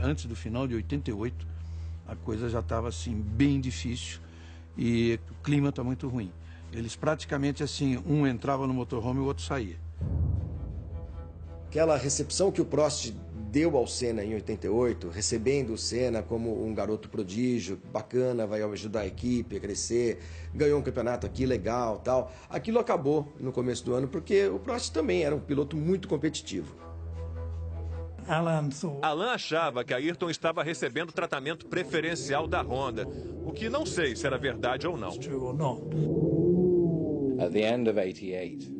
antes do final de 88, a coisa já estava assim bem difícil e o clima está muito ruim. Eles praticamente assim, um entrava no motorhome e o outro saía. Aquela recepção que o Prost deu ao Senna em 88, recebendo o Senna como um garoto prodígio, bacana, vai ajudar a equipe a crescer, ganhou um campeonato aqui legal, tal. Aquilo acabou no começo do ano porque o Prost também era um piloto muito competitivo. Alain achava que Ayrton estava recebendo tratamento preferencial da Honda, o que não sei se era verdade ou não.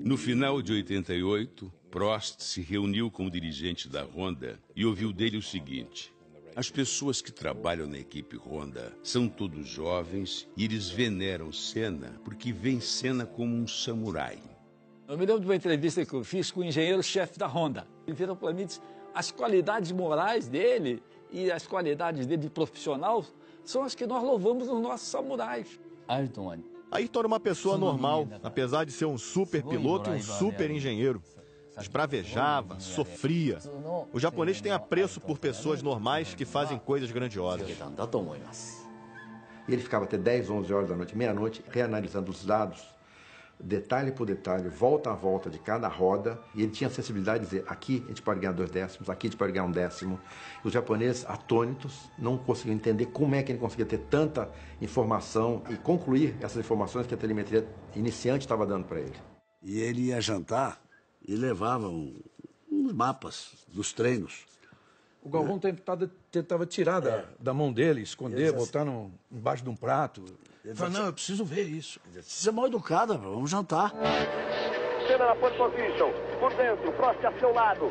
No final de 88, Prost se reuniu com o dirigente da Honda e ouviu dele o seguinte: as pessoas que trabalham na equipe Honda são todos jovens e eles veneram Senna porque veem Senna como um samurai. Eu me lembro de uma entrevista que eu fiz com o engenheiro-chefe da Honda. Ele virou para mim e disse: as qualidades morais dele e as qualidades dele de profissional são as que nós louvamos nos nossos samurais. Ayrton era uma pessoa normal, apesar de ser um super piloto e um super engenheiro. Esbravejava, sofria. O japonês tem apreço por pessoas normais que fazem coisas grandiosas. E ele ficava até 10, 11 horas da noite, meia-noite, reanalisando os dados, detalhe por detalhe, volta a volta de cada roda, e ele tinha a sensibilidade de dizer: aqui a gente pode ganhar 2 décimos, aqui a gente pode ganhar 1 décimo. Os japoneses, atônitos, não conseguiam entender como é que ele conseguia ter tanta informação e concluir essas informações que a telemetria iniciante estava dando para ele. E ele ia jantar e levava uns mapas dos treinos. O Galvão tentava tirar da mão dele, esconder, botar embaixo de um prato. Ele falou: não, eu preciso ver isso. Você é mal educada, vamos jantar. Senna na pole position, por dentro, Prost a seu lado.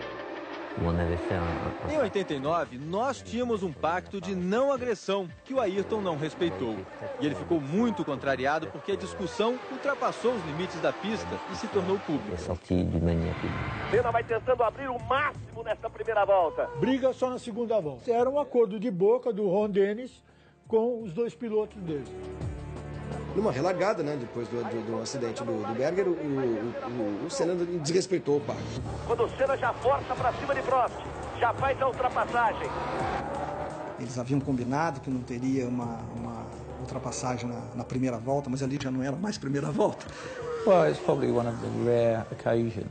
Em 89, nós tínhamos um pacto de não agressão que o Ayrton não respeitou. E ele ficou muito contrariado porque a discussão ultrapassou os limites da pista e se tornou pública. Senna vai tentando abrir o máximo nessa primeira volta. Briga só na segunda volta. Era um acordo de boca do Ron Dennis com os 2 pilotos dele. Numa relargada, né, depois do acidente do Berger, o Senna desrespeitou o pacto. Quando o Senna já força para cima de Prost, já faz a ultrapassagem. Eles haviam combinado que não teria uma ultrapassagem na primeira volta, mas ali já não era mais primeira volta.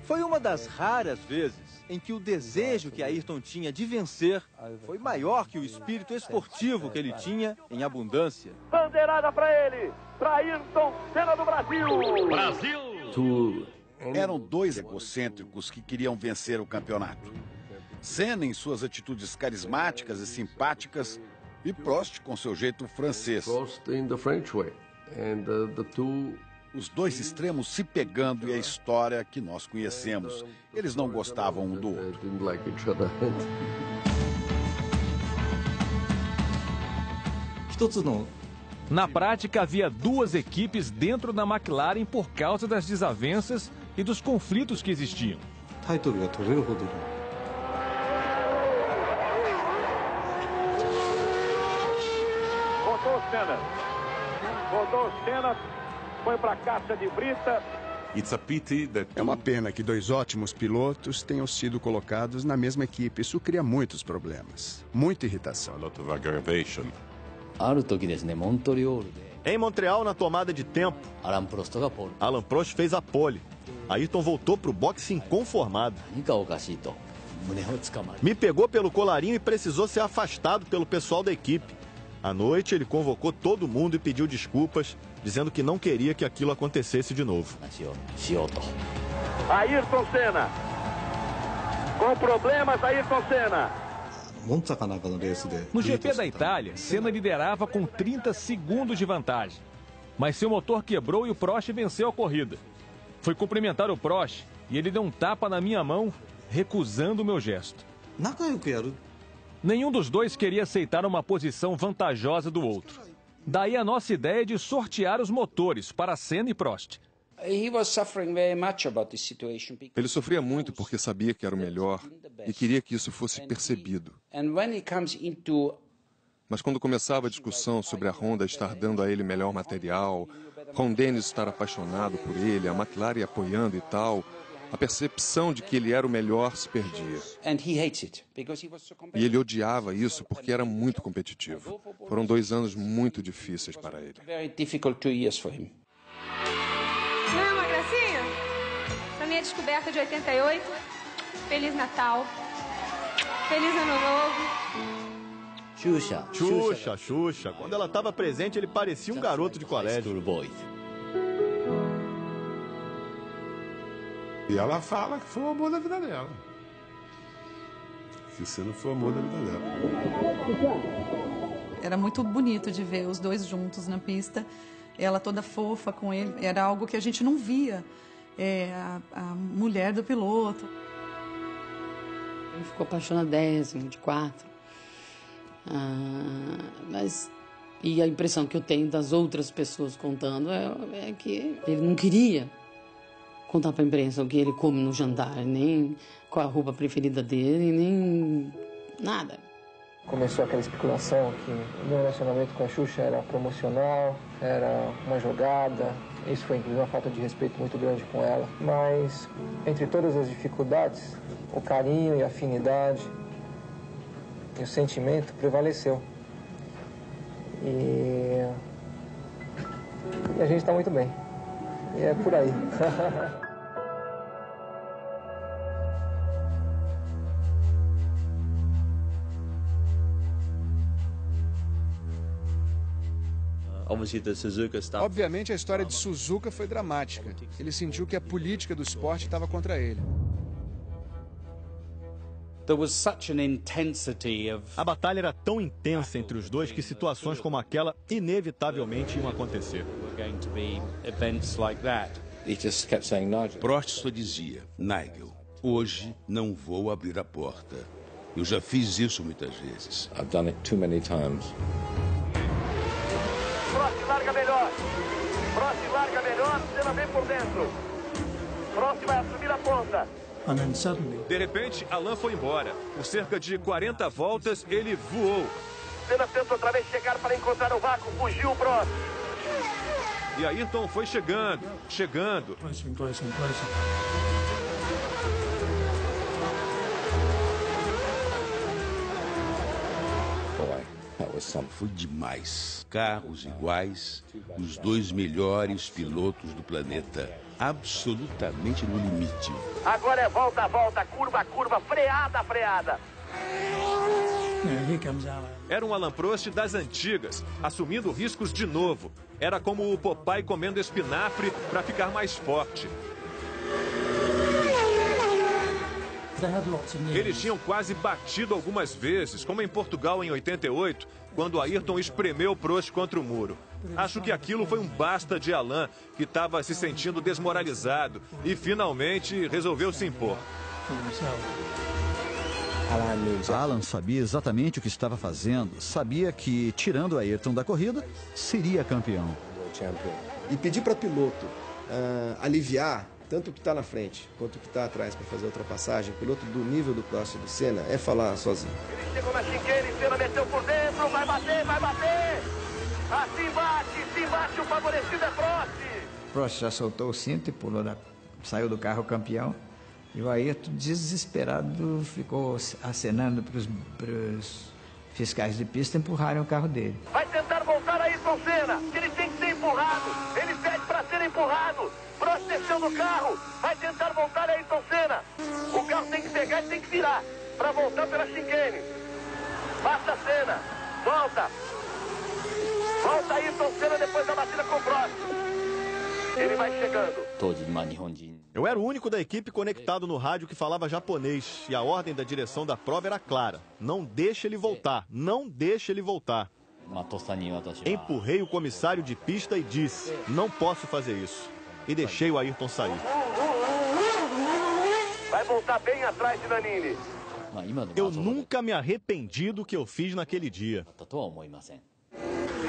Foi uma das raras vezes em que o desejo que Ayrton tinha de vencer foi maior que o espírito esportivo que ele tinha em abundância. Bandeirada para ele, para Ayrton Senna do Brasil. Brasil! Eram 2 egocêntricos que queriam vencer o campeonato. Senna em suas atitudes carismáticas e simpáticas e Prost com seu jeito francês. Os 2 extremos se pegando e a história que nós conhecemos. Eles não gostavam um do outro. Na prática, havia 2 equipes dentro da McLaren por causa das desavenças e dos conflitos que existiam. Rodou o Senna. Foi para a caixa de brita. É uma pena que 2 ótimos pilotos tenham sido colocados na mesma equipe. Isso cria muitos problemas, muita irritação. Em Montreal, na tomada de tempo, Alain Prost fez a pole. Ayrton voltou para o boxe inconformado. Me pegou pelo colarinho e precisou ser afastado pelo pessoal da equipe. À noite, ele convocou todo mundo e pediu desculpas, dizendo que não queria que aquilo acontecesse de novo. Ayrton Senna. Com problemas, Ayrton Senna. No GP da Itália, Senna liderava com 30 segundos de vantagem. Mas seu motor quebrou e o Prost venceu a corrida. Fui cumprimentar o Prost e ele deu um tapa na minha mão, recusando o meu gesto. Nenhum dos 2 queria aceitar uma posição vantajosa do outro. Daí a nossa ideia de sortear os motores para Senna e Prost. Ele sofria muito porque sabia que era o melhor e queria que isso fosse percebido. Mas quando começava a discussão sobre a Honda estar dando a ele melhor material, Ron Dennis estar apaixonado por ele, a McLaren apoiando e tal, A percepção de que ele era o melhor se perdia. E ele odiava isso porque era muito competitivo. Foram 2 anos muito difíceis para ele. Não é uma gracinha? Pra minha descoberta de 88, Feliz Natal, Feliz Ano Novo. Xuxa. Quando ela estava presente, ele parecia um garoto de colégio. E ela fala que foi o amor da vida dela. Que você não foi o amor da vida dela. Era muito bonito de ver os dois juntos na pista. Ela toda fofa com ele. Era algo que a gente não via. A mulher do piloto. Ele ficou apaixonadésimo, de 4. E a impressão que eu tenho das outras pessoas contando é que ele não queria contar para a imprensa o que ele come no jantar, nem qual a roupa preferida dele, nem nada. Começou aquela especulação que o meu relacionamento com a Xuxa era promocional, era uma jogada. Isso foi, inclusive, uma falta de respeito muito grande com ela. Mas, entre todas as dificuldades, o carinho e a afinidade e o sentimento prevaleceu. E a gente está muito bem. E é por aí. Obviamente, a história de Suzuka foi dramática. Ele sentiu que a política do esporte estava contra ele. A batalha era tão intensa entre os dois que situações como aquela inevitavelmente iam acontecer. Prost só dizia: Nigel, hoje não vou abrir a porta. Eu já fiz isso muitas vezes. I've done it too many times. Prost larga melhor. Prost larga melhor, Senna vem por dentro. Prost vai assumir a ponta. De repente, Alain foi embora. Por cerca de 40 voltas, ele voou. Senna tenta outra vez chegar para encontrar o vácuo. Fugiu o Prost. E Ayrton foi chegando. Foi demais. Carros iguais, os 2 melhores pilotos do planeta. Absolutamente no limite. Agora é volta a volta, curva a curva, freada a freada. Era um Alain Prost das antigas, assumindo riscos de novo. Era como o Popeye comendo espinafre para ficar mais forte. Eles tinham quase batido algumas vezes, como em Portugal em 88, quando Ayrton espremeu Prost contra o muro. Acho que aquilo foi um basta de Alain, que estava se sentindo desmoralizado e finalmente resolveu se impor. Alan sabia exatamente o que estava fazendo, sabia que, tirando Ayrton da corrida, seria campeão. E pedir para piloto aliviar tanto o que está na frente quanto o que está atrás para fazer a ultrapassagem, piloto do nível do Prost e do Senna, é falar sozinho. Ele chegou na chicane, Senna meteu por dentro, vai bater, vai bater! Assim bate, o favorecido é Prost! Prost já soltou o cinto e saiu do carro campeão. E o Ayrton, desesperado, ficou acenando para os fiscais de pista empurrarem o carro dele. Vai tentar voltar Ayrton Senna, ele tem que ser empurrado, ele pede para ser empurrado. Prost desceu do carro, vai tentar voltar Ayrton Senna. O carro tem que pegar e tem que virar para voltar pela chicane. Passa Senna, volta Ayrton Senna depois da batida com o Prost. Ele vai chegando. Eu era o único da equipe conectado no rádio que falava japonês e a ordem da direção da prova era clara: não deixe ele voltar, não deixe ele voltar. Empurrei o comissário de pista e disse: não posso fazer isso. E deixei o Ayrton sair. Vai voltar bem atrás de Nannini. Eu nunca me arrependi do que eu fiz naquele dia.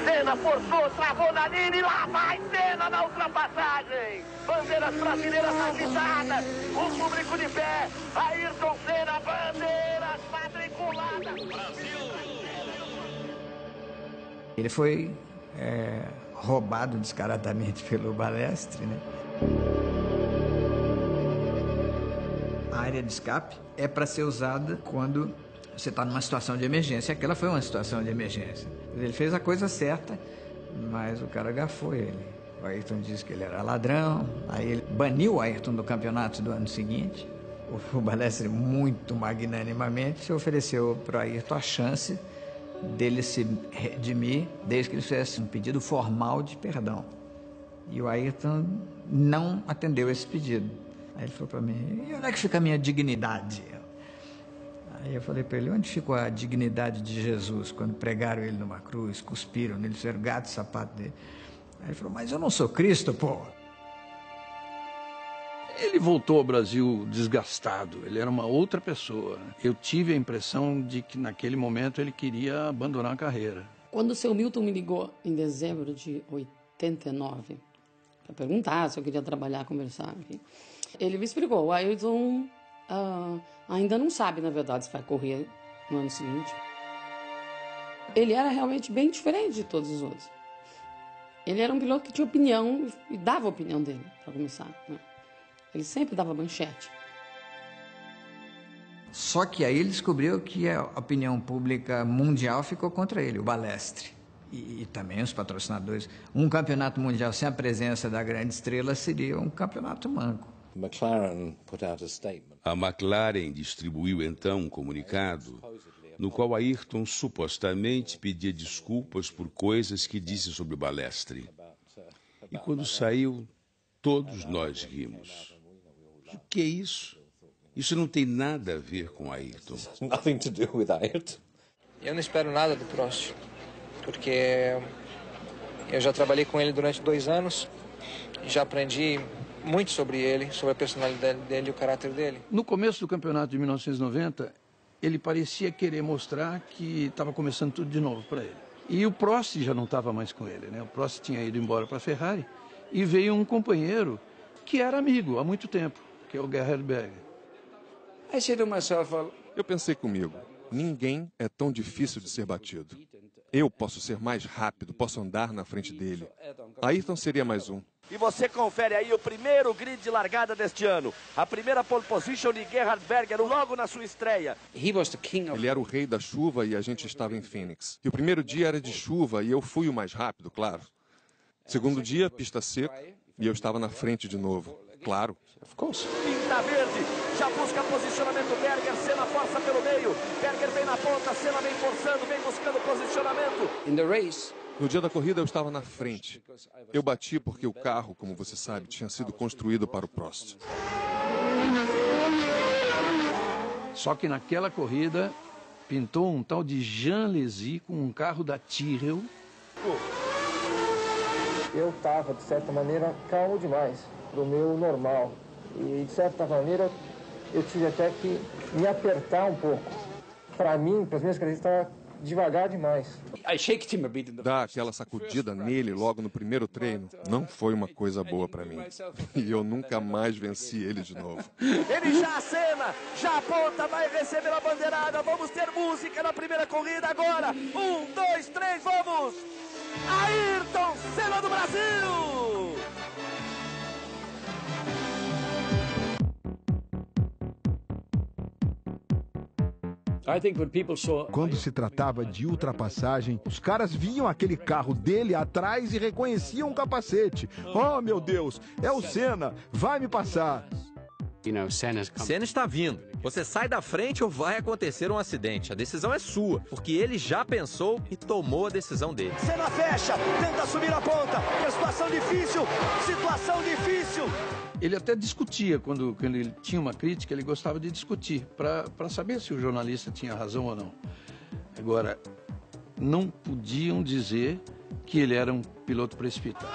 Senna forçou, travou Nannini, lá vai Senna na ultrapassagem. Bandeiras brasileiras agitadas, o público de pé. Ayrton Senna, bandeiras matriculadas. Brasil! Ele foi roubado descaradamente pelo Balestre, né? área de escape é para ser usada quando você está numa situação de emergência. Aquela foi uma situação de emergência. Ele fez a coisa certa, mas o cara agafou ele. O Ayrton disse que ele era ladrão, aí ele baniu o Ayrton do campeonato do ano seguinte. O Balestre, muito magnanimamente, se ofereceu para o Ayrton a chance dele se redimir desde que ele fizesse um pedido formal de perdão. E o Ayrton não atendeu esse pedido. Aí ele falou para mim, e onde é que fica a minha dignidade? Aí eu falei para ele, onde ficou a dignidade de Jesus quando pregaram ele numa cruz, cuspiram nele, fizeram gato e sapato dele? Aí ele falou, mas eu não sou Cristo, pô. Ele voltou ao Brasil desgastado, ele era uma outra pessoa. Eu tive a impressão de que naquele momento ele queria abandonar a carreira. Quando o seu Milton me ligou em dezembro de 89, para perguntar se eu queria trabalhar, conversar, enfim, ele me explicou, o Ayrton ainda não sabe, na verdade, se vai correr no ano seguinte. Ele era realmente bem diferente de todos os outros. Ele era um piloto que tinha opinião e dava a opinião dele, para começar, né? Ele sempre dava manchete. Só que aí ele descobriu que a opinião pública mundial ficou contra ele, o Balestre. E também os patrocinadores. Um campeonato mundial sem a presença da grande estrela seria um campeonato manco. A McLaren distribuiu então um comunicado no qual Ayrton supostamente pedia desculpas por coisas que disse sobre o Balestre. E quando saiu, todos nós rimos. O que é isso? Isso não tem nada a ver com Ayrton. Nothing to do with Ayrton. Eu não espero nada do Prost, porque eu já trabalhei com ele durante 2 anos, já aprendi muito sobre ele, sobre a personalidade dele e o caráter dele. No começo do campeonato de 1990, ele parecia querer mostrar que estava começando tudo de novo para ele. E o Prost já não estava mais com ele, né? O Prost tinha ido embora para a Ferrari e veio um companheiro que era amigo há muito tempo, que é o Gerhard Berger. Eu pensei comigo, ninguém é tão difícil de ser batido. Eu posso ser mais rápido, posso andar na frente dele. Ayrton seria mais um. E você confere aí o primeiro grid de largada deste ano. A primeira pole position de Gerhard Berger logo na sua estreia. Ele era o rei da chuva e a gente estava em Phoenix. E o primeiro dia era de chuva e eu fui o mais rápido, claro. Segundo dia, pista seca, e eu estava na frente de novo. Claro. Pinta verde, já busca posicionamento Berger, Senna força pelo meio. Berger vem na ponta, Senna vem forçando, vem buscando posicionamento. No dia da corrida eu estava na frente. Eu bati porque o carro, como você sabe, tinha sido construído para o Prost. Só que naquela corrida pintou um tal de Jean Lézy com um carro da Tyrrell. Eu estava, de certa maneira, calmo demais para o meu normal. E, de certa maneira, eu tive até que me apertar um pouco. Para mim, para as minhas características, estava devagar demais. Dar aquela sacudida nele logo no primeiro treino não foi uma coisa boa para mim. E eu nunca mais venci ele de novo. Ele já acena, já aponta, vai receber a bandeirada. Vamos ter música na primeira corrida agora. 1, 2, 3, vamos! Ayrton Senna do Brasil! Quando se tratava de ultrapassagem, os caras viam aquele carro dele atrás e reconheciam o capacete. Oh, meu Deus, é o Senna, vai me passar. Senna está vindo. Você sai da frente ou vai acontecer um acidente. A decisão é sua, porque ele já pensou e tomou a decisão dele. Senna fecha, tenta subir a ponta. Situação difícil, situação difícil. Ele até discutia, quando ele tinha uma crítica, ele gostava de discutir, para saber se o jornalista tinha razão ou não. Agora, não podiam dizer que ele era um piloto precipitado.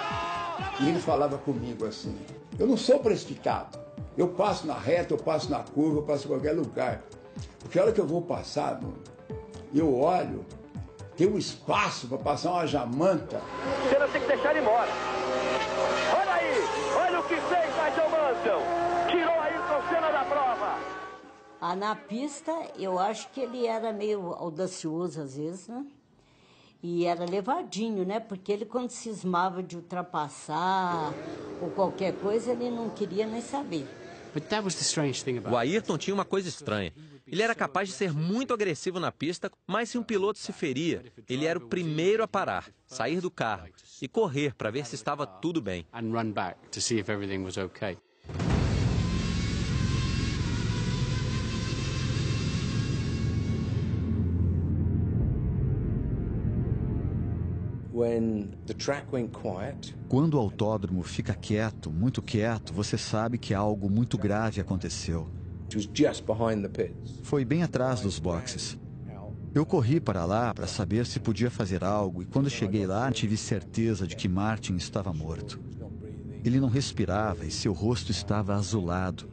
E ele falava comigo assim, eu não sou precipitado, eu passo na reta, eu passo na curva, eu passo em qualquer lugar. Porque a hora que eu vou passar, eu olho, tem um espaço para passar uma jamanta. Senna tem que deixar ele embora. Olha aí, olha o que fez Nigel Mansell. Tirou Ayrton Senna da prova. Na pista, eu acho que ele era meio audacioso às vezes, né? E era levadinho, né? Porque ele, quando cismava de ultrapassar ou qualquer coisa, ele não queria nem saber. O Ayrton tinha uma coisa estranha. Ele era capaz de ser muito agressivo na pista, mas se um piloto se feria, ele era o primeiro a parar, sair do carro e correr para ver se estava tudo bem. Quando o autódromo fica quieto, muito quieto, você sabe que algo muito grave aconteceu. Foi bem atrás dos boxes. Eu corri para lá para saber se podia fazer algo e quando cheguei lá tive certeza de que Martin estava morto. Ele não respirava e seu rosto estava azulado.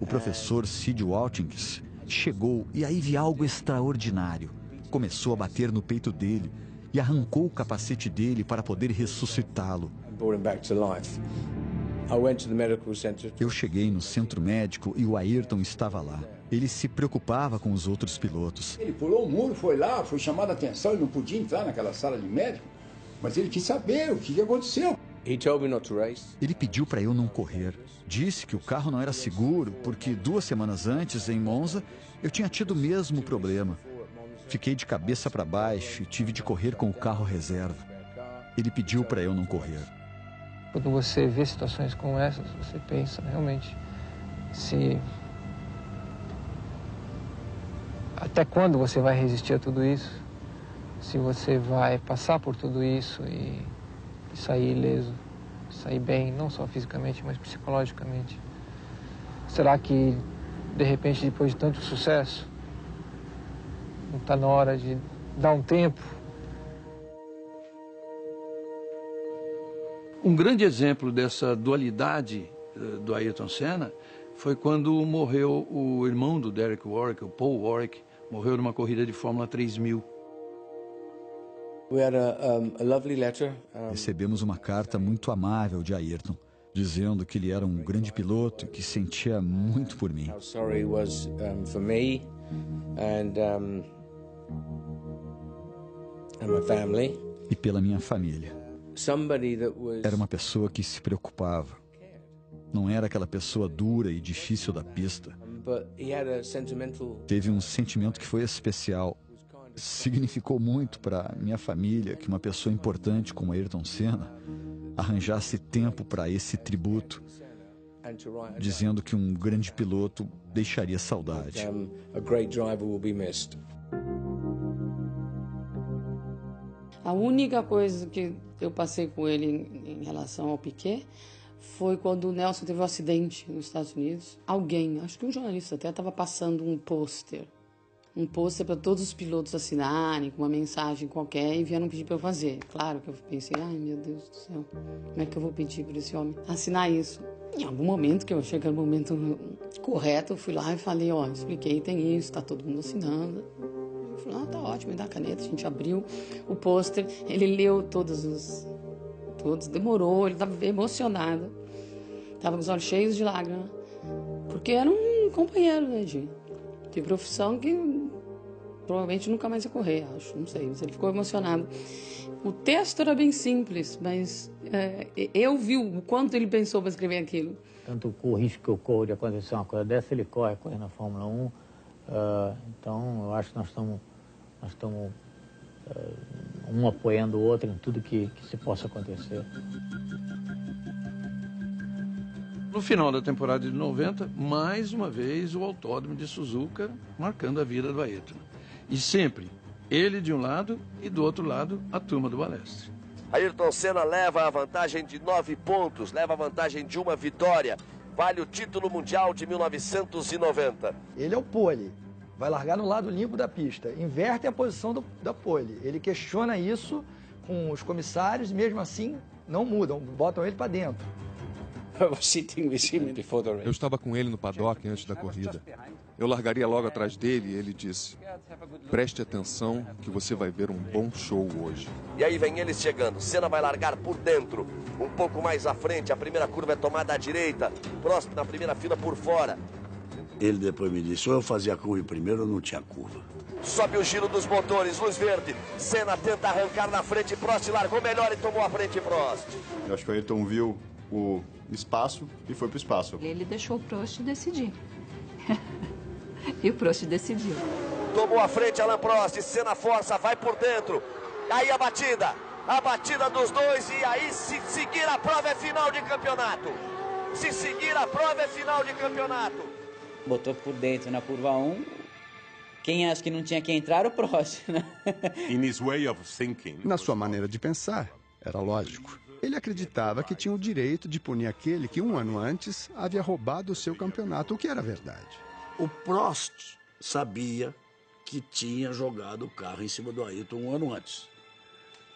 O professor Sid Watkins chegou e aí vi algo extraordinário. Começou a bater no peito dele e arrancou o capacete dele para poder ressuscitá-lo. Eu cheguei no centro médico e o Ayrton estava lá. Ele se preocupava com os outros pilotos. Ele pulou o muro, foi lá, foi chamado a atenção, ele não podia entrar naquela sala de médico, mas ele quis saber o que aconteceu. Ele pediu para eu não correr. Disse que o carro não era seguro porque 2 semanas antes, em Monza, eu tinha tido o mesmo problema. Fiquei de cabeça para baixo e tive de correr com o carro reserva. Ele pediu para eu não correr. Quando você vê situações como essas, você pensa realmente até quando você vai resistir a tudo isso? Se você vai passar por tudo isso e sair ileso, sair bem, não só fisicamente, mas psicologicamente. Será que, de repente, depois de tanto sucesso, não está na hora de dar um tempo? Um grande exemplo dessa dualidade do Ayrton Senna foi quando morreu o irmão do Derek Warwick, o Paul Warwick, morreu numa corrida de Fórmula 3000. Recebemos uma carta muito amável de Ayrton, dizendo que ele era um grande piloto e que sentia muito por mim. E pela minha família. Era uma pessoa que se preocupava. Não era aquela pessoa dura e difícil da pista. Teve um sentimento que foi especial. Significou muito para minha família que uma pessoa importante como Ayrton Senna arranjasse tempo para esse tributo, dizendo que um grande piloto deixaria saudade. A única coisa que eu passei com ele em relação ao Piquet foi quando o Nelson teve um acidente nos Estados Unidos. Alguém, acho que um jornalista até, estava passando um pôster para todos os pilotos assinarem, com uma mensagem qualquer, e vieram pedir para eu fazer. Claro que eu pensei, ai meu Deus do céu, como é que eu vou pedir para esse homem assinar isso? Em algum momento, que eu achei que era o momento correto, eu fui lá e falei, ó, expliquei, tem isso, tá todo mundo assinando. Eu falei, tá ótimo, me dá a caneta. A gente abriu o pôster, ele leu todos, demorou, ele estava emocionado, estava com os olhos cheios de lágrimas, porque era um companheiro, né, de profissão que provavelmente nunca mais ia correr, acho, não sei, mas ele ficou emocionado. O texto era bem simples, mas eu vi o quanto ele pensou para escrever aquilo. Tanto o risco que eu corro de acontecer uma coisa dessa, ele corre na Fórmula 1, então eu acho que nós estamos um apoiando o outro em tudo que se possa acontecer. No final da temporada de 90, mais uma vez o autódromo de Suzuka marcando a vida do Ayrton. E sempre ele de um lado e do outro lado a turma do Balestre. Ayrton Senna leva a vantagem de 9 pontos, leva a vantagem de uma vitória. Vale o título mundial de 1990. Ele é o pole, vai largar no lado limpo da pista, inverte a posição da pole. Ele questiona isso com os comissários e mesmo assim não mudam, botam ele para dentro. Eu estava com ele no paddock antes da corrida. Eu largaria logo atrás dele e ele disse, preste atenção que você vai ver um bom show hoje. E aí vem eles chegando, Senna vai largar por dentro, um pouco mais à frente, a primeira curva é tomada à direita, próximo na primeira fila por fora. Ele depois me disse, ou eu fazia a curva primeiro ou não tinha curva. Sobe o giro dos motores, luz verde, Senna tenta arrancar na frente, Prost largou melhor e tomou a frente Prost. Eu acho que o Ayrton viu o espaço e foi para o espaço. Ele deixou o Prost decidir. E o Prost decidiu. Tomou a frente Alain Prost, Senna força, vai por dentro. Aí a batida dos dois e aí se seguir a prova é final de campeonato. Se seguir a prova é final de campeonato. Botou por dentro na curva 1. Quem acha que não tinha que entrar, o Prost, né? Na sua maneira de pensar, era lógico. Ele acreditava que tinha o direito de punir aquele que um ano antes havia roubado o seu campeonato, o que era verdade. O Prost sabia que tinha jogado o carro em cima do Ayrton um ano antes.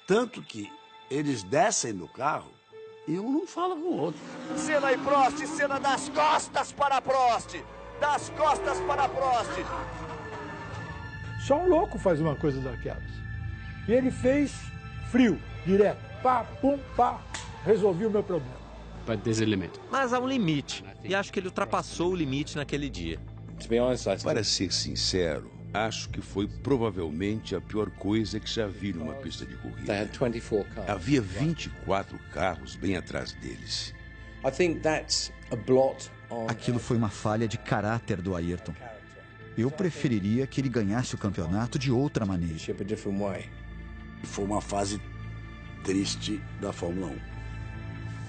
Tanto que eles descem do carro e um não fala com o outro. Senna e Prost, Senna das costas para Prost. Das costas para Prost. Só um louco faz uma coisa daquelas. E ele fez frio, direto. Pá, pum, pá, resolvi o meu problema. Mas há um limite, e acho que ele ultrapassou o limite naquele dia. Para ser sincero, acho que foi provavelmente a pior coisa que já vi numa pista de corrida. Havia 24 carros bem atrás deles. Aquilo foi uma falha de caráter do Ayrton. Eu preferiria que ele ganhasse o campeonato de outra maneira. Foi uma fase triste da Fórmula 1.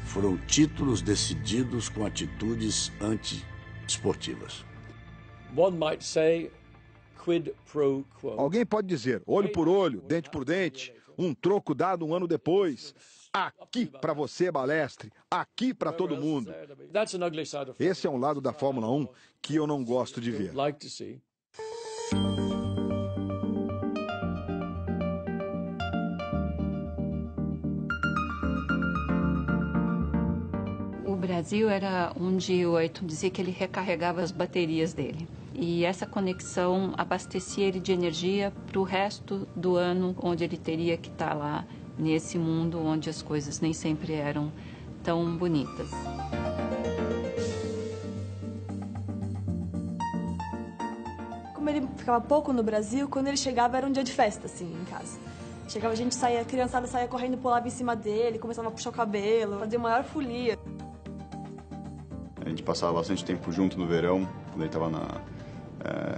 Foram títulos decididos com atitudes anti-esportivas. Alguém pode dizer, olho por olho, dente por dente, um troco dado um ano depois. Aqui para você, Balestre, aqui para todo mundo. Esse é um lado da Fórmula 1 que eu não gosto de ver. O Brasil era onde o Ayrton dizia que ele recarregava as baterias dele. E essa conexão abastecia ele de energia para o resto do ano, onde ele teria que estar lá, nesse mundo onde as coisas nem sempre eram tão bonitas. Como ele ficava pouco no Brasil, quando ele chegava era um dia de festa, assim, em casa. Chegava, a criançada saía correndo, pulava em cima dele, começava a puxar o cabelo, fazia maior folia. A gente passava bastante tempo junto no verão, quando ele estava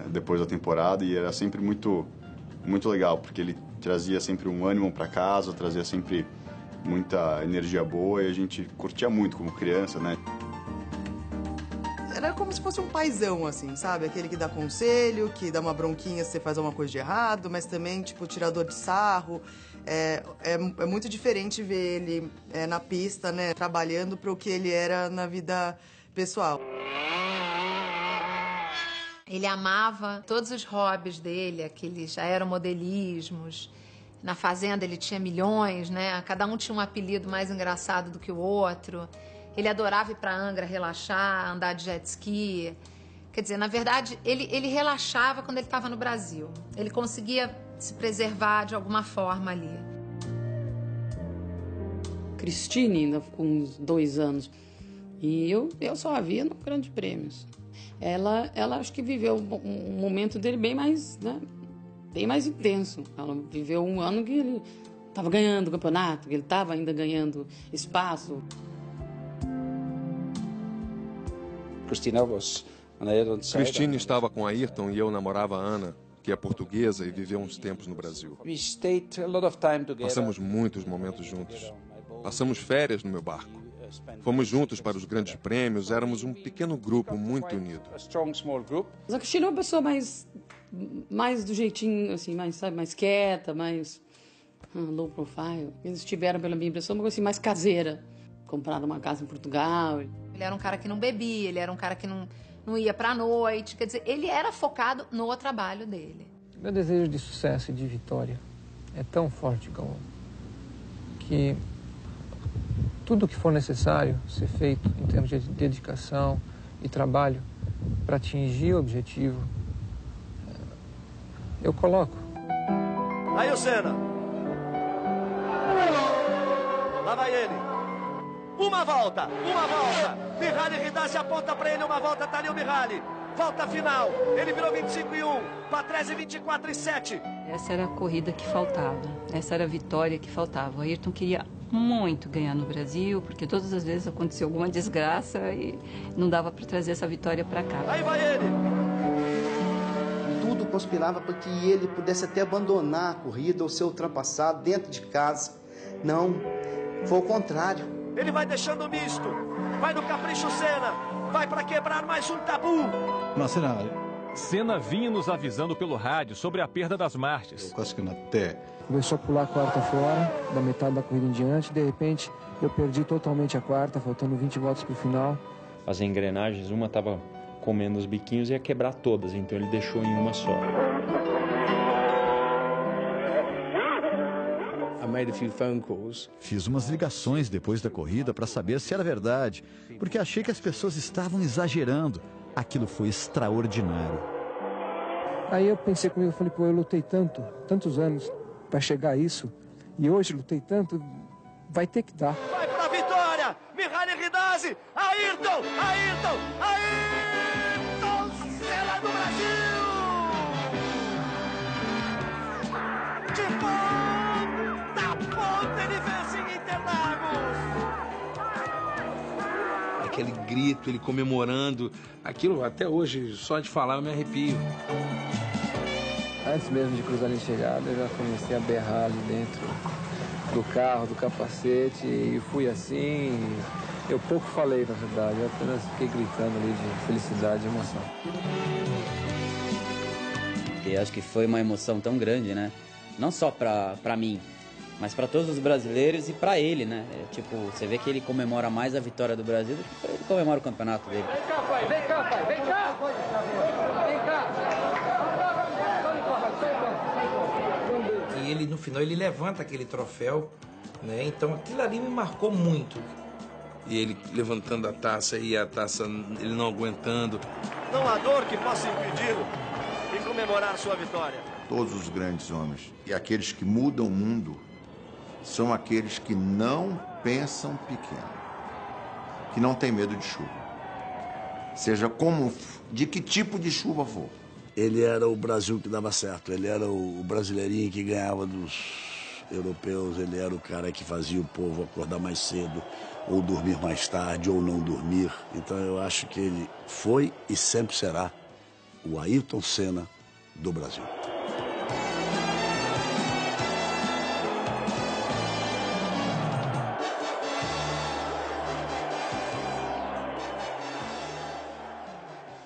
depois da temporada, e era sempre muito legal, porque ele trazia sempre um ânimo para casa, trazia sempre muita energia boa e a gente curtia muito como criança, né? Era como se fosse um paizão, assim, sabe? Aquele que dá conselho, que dá uma bronquinha se você faz alguma coisa de errado, mas também, tipo, tirador de sarro. É muito diferente ver ele na pista, né? Trabalhando para o que ele era na vida pessoal. Ele amava todos os hobbies dele, aqueles aeromodelismos. Na fazenda ele tinha milhões, né? Cada um tinha um apelido mais engraçado do que o outro. Ele adorava ir para Angra relaxar, andar de jet ski. Quer dizer, na verdade, ele relaxava quando ele estava no Brasil. Ele conseguia se preservar de alguma forma ali. Christine ainda ficou uns 2 anos. E eu só a via no Grande Prêmios. Ela acho que viveu um momento dele bem mais, né, bem mais intenso. Ela viveu um ano que ele estava ganhando o campeonato, que ele estava ainda ganhando espaço. Christine estava com Ayrton e eu namorava a Ana, que é portuguesa e viveu uns tempos no Brasil. Passamos muitos momentos juntos. Passamos férias no meu barco. Fomos juntos para os grandes prêmios, éramos um pequeno grupo muito unido. A Christine é uma pessoa mais do jeitinho, assim, mais, sabe, mais quieta, mais low profile. Eles tiveram, pela minha impressão, uma coisa assim, mais caseira. Compraram uma casa em Portugal. Ele era um cara que não bebia, ele era um cara que não ia pra noite. Quer dizer, ele era focado no trabalho dele. Meu desejo de sucesso e de vitória é tão forte, como que tudo que for necessário ser feito em termos de dedicação e trabalho para atingir o objetivo, eu coloco. Aí o Senna. Lá vai ele. Uma volta. Mihaly Ridassi aponta para ele uma volta, tá ali o Mihaly. Volta final. Ele virou 25-1, Patrese 24-7. Essa era a corrida que faltava. Essa era a vitória que faltava. O Ayrton queria muito ganhar no Brasil, porque todas as vezes aconteceu alguma desgraça e não dava para trazer essa vitória para cá. Aí vai ele! Tudo conspirava para que ele pudesse até abandonar a corrida ou ser ultrapassado dentro de casa. Não, foi o contrário. Ele vai deixando misto, vai no capricho Senna, vai para quebrar mais um tabu. Senna vinha nos avisando pelo rádio sobre a perda das marchas. Começou a pular a quarta fora, da metade da corrida em diante. De repente, eu perdi totalmente a quarta, faltando 20 voltas para o final. As engrenagens, uma estava comendo os biquinhos e ia quebrar todas, então ele deixou em uma só. Fiz umas ligações depois da corrida para saber se era verdade, porque achei que as pessoas estavam exagerando. Aquilo foi extraordinário. Aí eu pensei comigo, falei, pô, eu lutei tantos anos para chegar a isso, e hoje lutei tanto, vai ter que dar. Vai pra vitória! Mihaly Ridazzi! Ayrton! Ayrton! Ayrton Senna do Brasil! De ponta a ponta ele vence em Interlagos! Aquele grito, ele comemorando, aquilo até hoje, só de falar eu me arrepio. Antes mesmo de cruzar a chegada, eu já comecei a berrar ali dentro do carro, do capacete, e fui assim. Eu pouco falei, na verdade, eu apenas fiquei gritando ali de felicidade e emoção. E acho que foi uma emoção tão grande, né? Não só pra mim, mas para todos os brasileiros e para ele, né? Tipo, você vê que ele comemora mais a vitória do Brasil do que ele comemora o campeonato dele. Vem cá, pai! Vem cá, pai! Vem cá! Vem cá! E ele, no final, ele levanta aquele troféu, né? Então aquilo ali me marcou muito. E ele levantando a taça e a taça, ele não aguentando. Não há dor que possa impedi-lo de comemorar sua vitória. Todos os grandes homens e aqueles que mudam o mundo são aqueles que não pensam pequeno, que não têm medo de chuva. Seja de que tipo de chuva for. Ele era o Brasil que dava certo, ele era o brasileirinho que ganhava dos europeus, ele era o cara que fazia o povo acordar mais cedo, ou dormir mais tarde, ou não dormir. Então eu acho que ele foi e sempre será o Ayrton Senna do Brasil.